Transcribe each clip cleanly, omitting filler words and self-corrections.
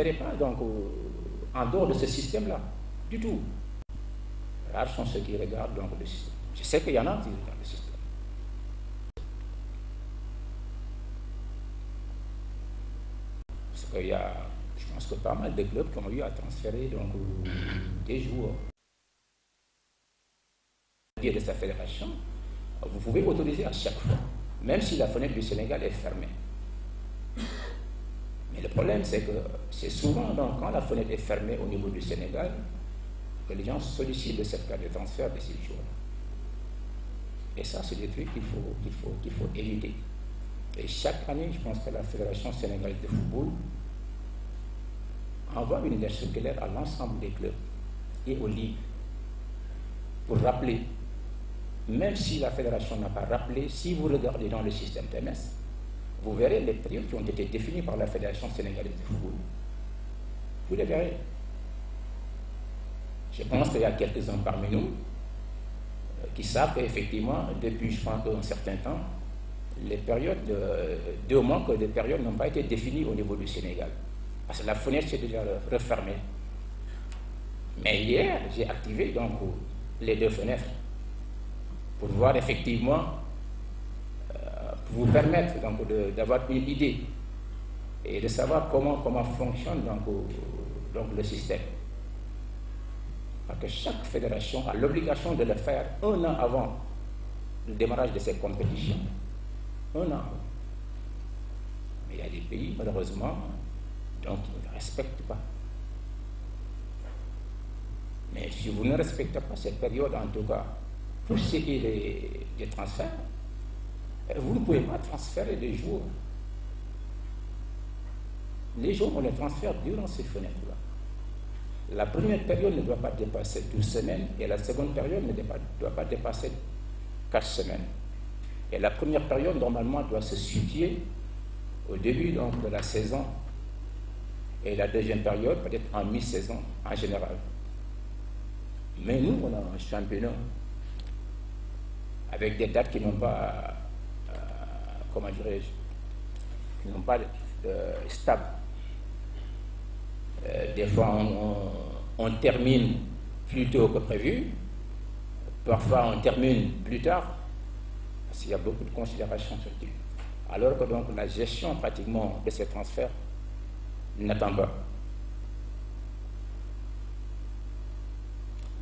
verrai pas donc, en dehors de ce système-là, du tout. Rares sont ceux qui regardent donc, le système. Je sais qu'il y en a qui regardent le système. Parce qu'il y a, je pense que pas mal de clubs qui ont eu à transférer donc, des joueurs. De sa fédération, vous pouvez autoriser à chaque fois, même si la fenêtre du Sénégal est fermée. Mais le problème, c'est que c'est souvent, donc, quand la fenêtre est fermée au niveau du Sénégal, que les gens sollicitent de cette carte de transfert de ces joueurs. Et ça, c'est des trucs qu'il faut éviter. Et chaque année, je pense que la Fédération sénégalaise de football envoie une lettre circulaire à l'ensemble des clubs et aux ligues pour rappeler. Même si la fédération n'a pas rappelé, si vous regardez dans le système TMS, vous verrez les périodes qui ont été définies par la Fédération sénégalaise de football. Vous les verrez. Je pense qu'il y a quelques-uns parmi nous qui savent qu'effectivement, depuis je pense un certain temps, les périodes de 2 mois que les périodes n'ont pas été définies au niveau du Sénégal. Parce que la fenêtre s'est déjà refermée. Mais hier, j'ai activé donc les 2 fenêtres pour voir effectivement, pour vous permettre d'avoir une idée et de savoir comment fonctionne donc le système. Parce que chaque fédération a l'obligation de le faire 1 an avant le démarrage de ces compétitions. 1 an. Mais il y a des pays, malheureusement, donc, qui ne respectent pas. Mais si vous ne respectez pas cette période, en tout cas, pour ce qui est des transferts, vous ne pouvez pas transférer des joueurs. Les joueurs, on les transfère durant ces fenêtres-là. La première période ne doit pas dépasser 12 semaines et la seconde période ne doit pas dépasser 4 semaines. Et la première période, normalement, doit se situer au début donc, de la saison et la deuxième période, peut-être en mi-saison en général. Mais nous, on a un championnat avec des dates qui n'ont pas, comment dirais-je, qui n'ont pas stable. Des fois, on termine plus tôt que prévu. Parfois, on termine plus tard. Parce qu'il y a beaucoup de considérations sur tout. Alors que donc, la gestion pratiquement de ces transferts n'attend pas.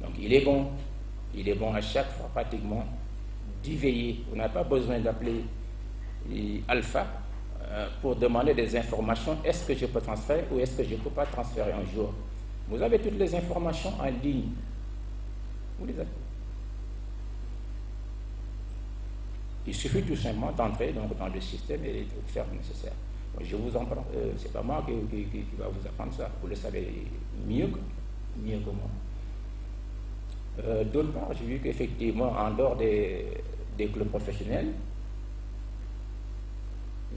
Donc, il est bon à chaque fois pratiquement d'y veiller. On n'a pas besoin d'appeler Alpha pour demander des informations. Est-ce que je peux transférer ou est-ce que je ne peux pas transférer un jour? Vous avez toutes les informations en ligne. Vous les avez. Il suffit tout simplement d'entrer dans le système et de faire le nécessaire. Donc, je vous en prends. C'est pas moi qui va vous apprendre ça. Vous le savez mieux que moi. D'autre part, j'ai vu qu'effectivement, en dehors des clubs professionnels,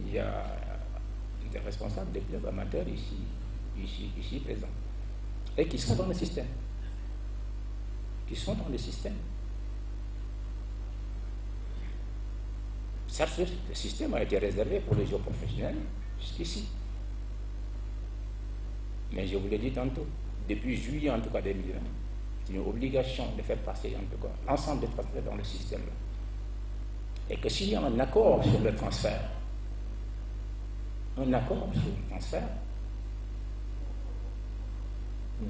il y a des responsables des clubs amateurs ici présents, et qui sont dans le système. Certes, le système a été réservé pour les joueurs professionnels jusqu'ici. Mais je vous l'ai dit tantôt, depuis juillet en tout cas 2020, c'est une obligation de faire passer en tout cas l'ensemble des transferts dans le système-là. Et que s'il y a un accord sur le transfert, nous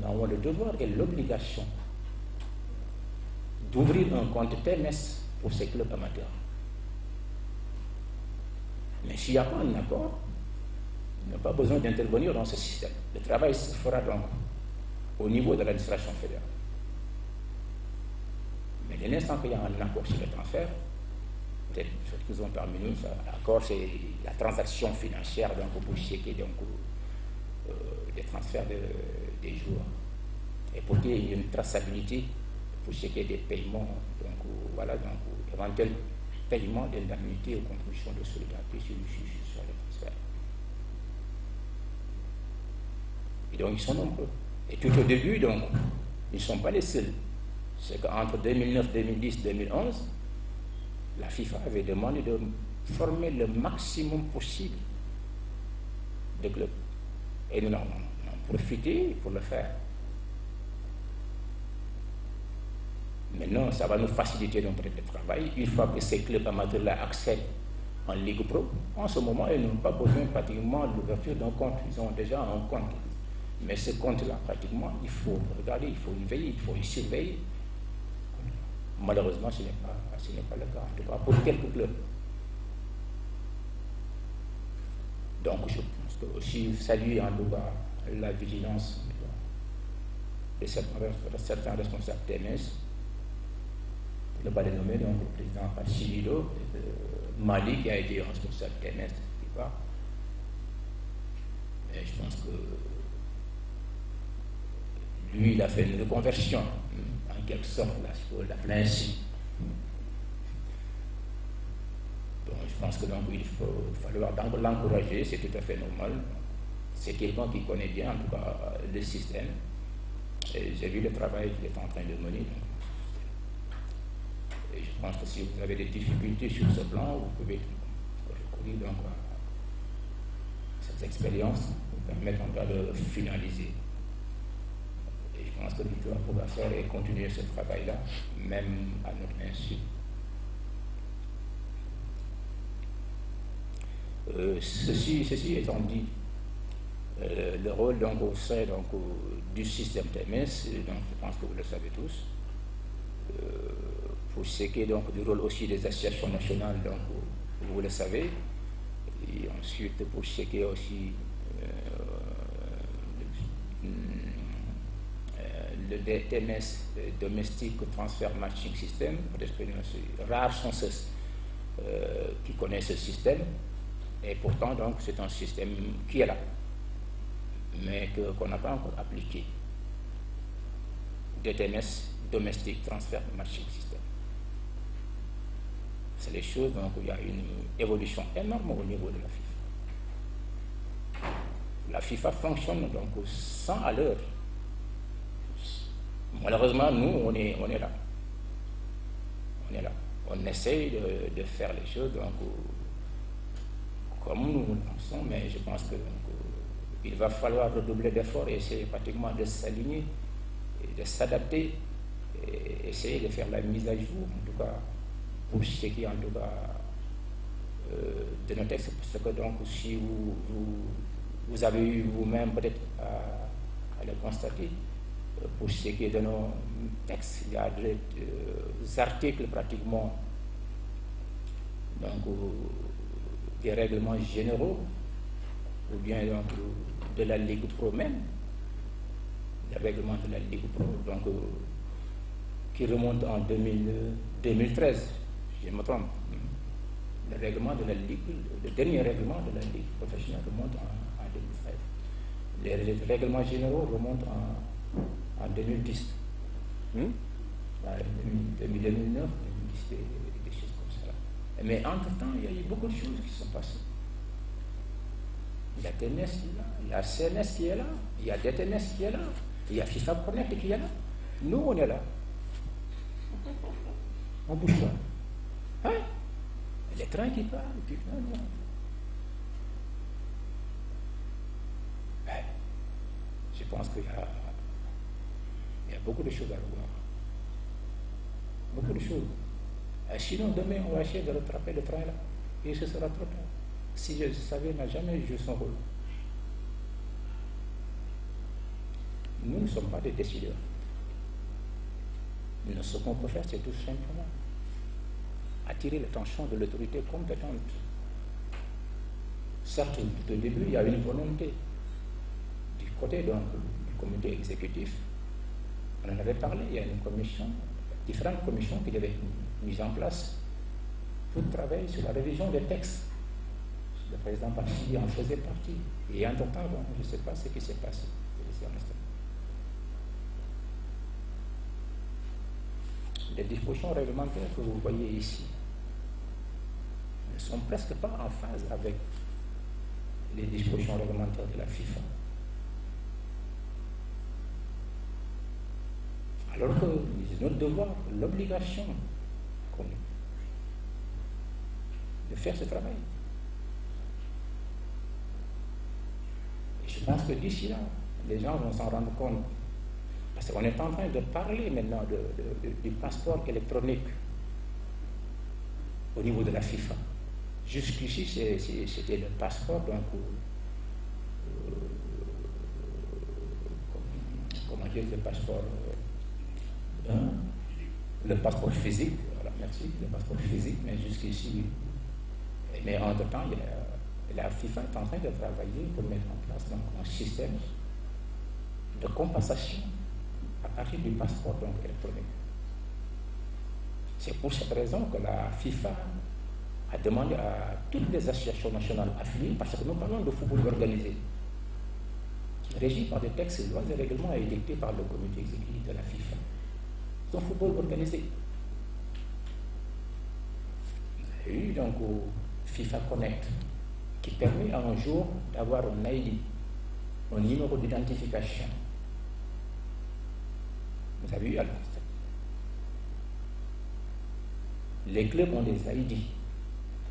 avons le devoir et l'obligation d'ouvrir un compte TMS pour ces clubs amateurs. Mais s'il n'y a pas un accord, il n'y a pas besoin d'intervenir dans ce système. Le travail se fera donc au niveau de l'administration fédérale. Mais dès l'instant qu'il y a un accord sur le transfert, peut-être qu'ils ont parmi nous, l'accord c'est la transaction financière donc, pour checker donc, des transferts des joueurs. Et pour qu'il y ait une traçabilité, pour checker des paiements, donc voilà, donc éventuel paiement d'indemnités aux contributions de solidarité sur les transferts. Et donc ils sont nombreux. Et tout au début, donc, ils ne sont pas les seuls. C'est qu'entre 2009, 2010, 2011, la FIFA avait demandé de former le maximum possible de clubs. Et nous n'avons profiter pour le faire. Maintenant, ça va nous faciliter notre travail. Une fois que ces clubs amateurs-là accèdent en Ligue Pro, en ce moment, ils n'ont pas besoin pratiquement de l'ouverture d'un compte. Ils ont déjà un compte. Mais ce compte-là, pratiquement, il faut regarder, il faut y veiller, il faut y surveiller. Malheureusement, ce n'est pas le cas, en tout cas pour quelques clubs. Donc, je pense que aussi saluer en tout cas la vigilance de certains responsables TMS, le pas les nommer, donc le président Chilido, Mali qui a été responsable TMS, et je pense que lui, il a fait une reconversion, en quelque sorte, là, si on l'appelle ainsi. Donc, je pense que donc, il faut falloir l'encourager, c'est tout à fait normal. C'est quelqu'un qui connaît bien, en tout cas, le système. Et j'ai vu le travail qu'il est en train de mener. Et je pense que si vous avez des difficultés sur ce plan, vous pouvez recourir donc à cette expérience pour permettre en tout cas de finaliser. Et je pense que nous devons pouvoir faire et continuer ce travail-là, même à notre insu. Ceci étant dit, le rôle donc, au sein donc, du système TMS, donc, je pense que vous le savez tous, pour ce qui est donc du rôle aussi des associations nationales, donc, vous le savez, et ensuite pour ce qui est aussi le TMS, Domestic Transfer Matching System, peut-être que rares sont ceux qui connaissent ce système, et pourtant donc c'est un système qui est là, mais qu'on n'a pas encore appliqué. DTMS, Domestic Transfer Matching System. C'est les choses, donc il y a une évolution énorme au niveau de la FIFA. La FIFA fonctionne donc 100 à l'heure. Malheureusement, nous, on est là. On est là. On essaye de faire les choses donc, comme nous le pensons, mais je pense que il va falloir redoubler d'efforts et essayer pratiquement de s'aligner, et de s'adapter, et essayer de faire la mise à jour, en tout cas, pour ce qui est en tout cas de nos textes, parce que donc si vous avez eu vous-même peut-être à le constater, pour ce qui est de nos textes, il y a des articles pratiquement donc, des règlements généraux, ou bien donc, de la Ligue Pro même, des règlements de la Ligue Pro, donc, qui remontent en 2013, si je me trompe. Le règlement de la Ligue, le dernier règlement de la Ligue professionnelle remonte en 2013. Les règlements généraux remontent en 2010. 2009, 2010, des choses comme ça. Mais entre-temps, il y a eu beaucoup de choses qui sont passées. Il y a TNS qui est là, il y a CNS qui est là, il y a DTNS qui est là, il y a FIFA Connect qui est là. Nous, on est là. On bouge pas. Hein? Les trains qui parlent, puis non. Ben, je pense qu'il y a beaucoup de choses à revoir. Beaucoup de choses. Et sinon, demain, on va essayer de rattraper le train là. Et ce sera trop tard. Si je savais, n'a jamais joué son rôle. Nous ne sommes pas des décideurs. Mais ce qu'on peut faire, c'est tout simplement attirer l'attention de l'autorité compétente. Certes, au début, il y a une volonté du côté donc, du comité exécutif. On en avait parlé, il y a une commission, différentes commissions qui devaient être mises en place pour travailler sur la révision des textes. Le président Bachir en faisait partie. Et entre-temps, bon, je ne sais pas ce qui s'est passé. Les dispositions réglementaires que vous voyez ici ne sont presque pas en phase avec les dispositions réglementaires de la FIFA. Alors que c'est notre devoir, l'obligation de faire ce travail. Et je pense que d'ici là, les gens vont s'en rendre compte. Parce qu'on est en train de parler maintenant du passeport électronique au niveau de la FIFA. Jusqu'ici, c'était le passeport, donc, comment dire, le passeport physique, voilà, merci, le passeport physique, mais jusqu'ici, mais entre-temps, la FIFA est en train de travailler pour mettre en place donc, un système de compensation à partir du passeport donc, électronique. C'est pour cette raison que la FIFA a demandé à toutes les associations nationales affiliées, parce que nous parlons de football organisé, régi par des textes, lois et règlements édictés par le comité exécutif de la FIFA. C'est un football organisé. Il y a eu donc au FIFA Connect, qui permet à un jour d'avoir un ID, un numéro d'identification. Vous avez eu à l'instant. Les clubs ont des ID,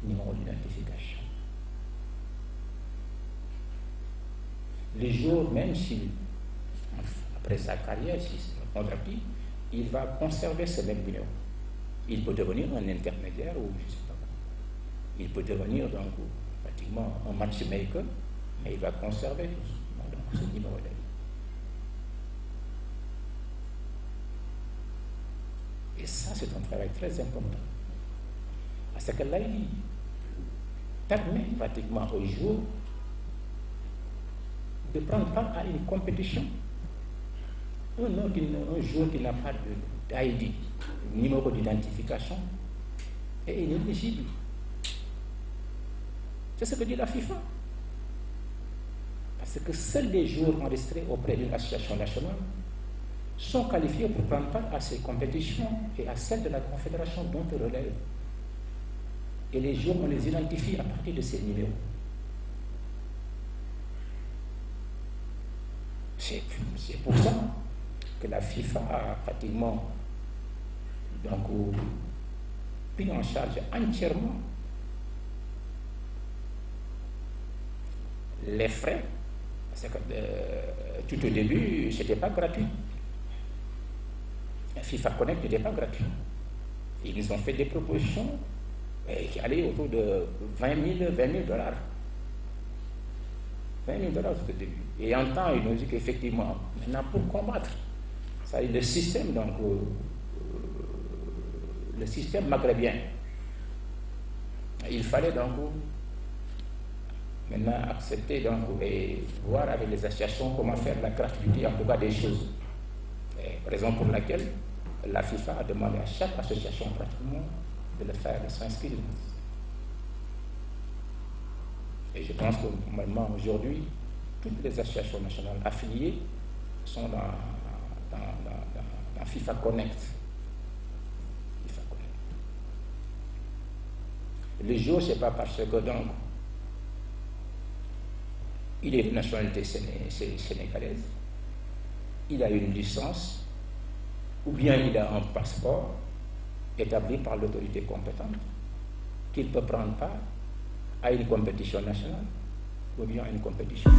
numéro d'identification. Les joueurs, même si, après sa carrière, si c'est un contractif, il va conserver ce même numéro. Il peut devenir un intermédiaire ou je ne sais pas. Il peut devenir donc pratiquement un matchmaker, mais il va conserver donc, ce numéro-là. Et ça, c'est un travail très important. Parce que l'ID permet pratiquement aux joueurs de prendre part à une compétition. Un joueur qui n'a pas d'ID, numéro d'identification, est inéligible. C'est ce que dit la FIFA. Parce que seuls les joueurs enregistrés auprès d'une association nationale sont qualifiés pour prendre part à ces compétitions et à celles de la confédération dont ils relèvent. Et les joueurs, on les identifie à partir de ces numéros. C'est pour ça que la FIFA a pratiquement donc, pris en charge entièrement les frais, parce que tout au début, ce n'était pas gratuit. La FIFA Connect n'était pas gratuit. Ils nous ont fait des propositions qui allaient autour de 20 000 dollars. 20 000 dollars au début. Et en temps, ils nous dit qu'effectivement, maintenant pour combattre, ça le système, donc, le système maghrébien, il fallait donc maintenant accepter donc, et voir avec les associations comment faire la gratuité, en tout cas des choses. Raison pour laquelle la FIFA a demandé à chaque association pratiquement de le faire, de s'inscrire. Et je pense que maintenant, aujourd'hui, toutes les associations nationales affiliées sont dans FIFA Connect. FIFA Connect. Le jour, ce n'est pas parce que donc, il est de nationalité sénégalaise, il a une licence, ou bien il a un passeport établi par l'autorité compétente, qu'il peut prendre part à une compétition nationale ou bien à une compétition.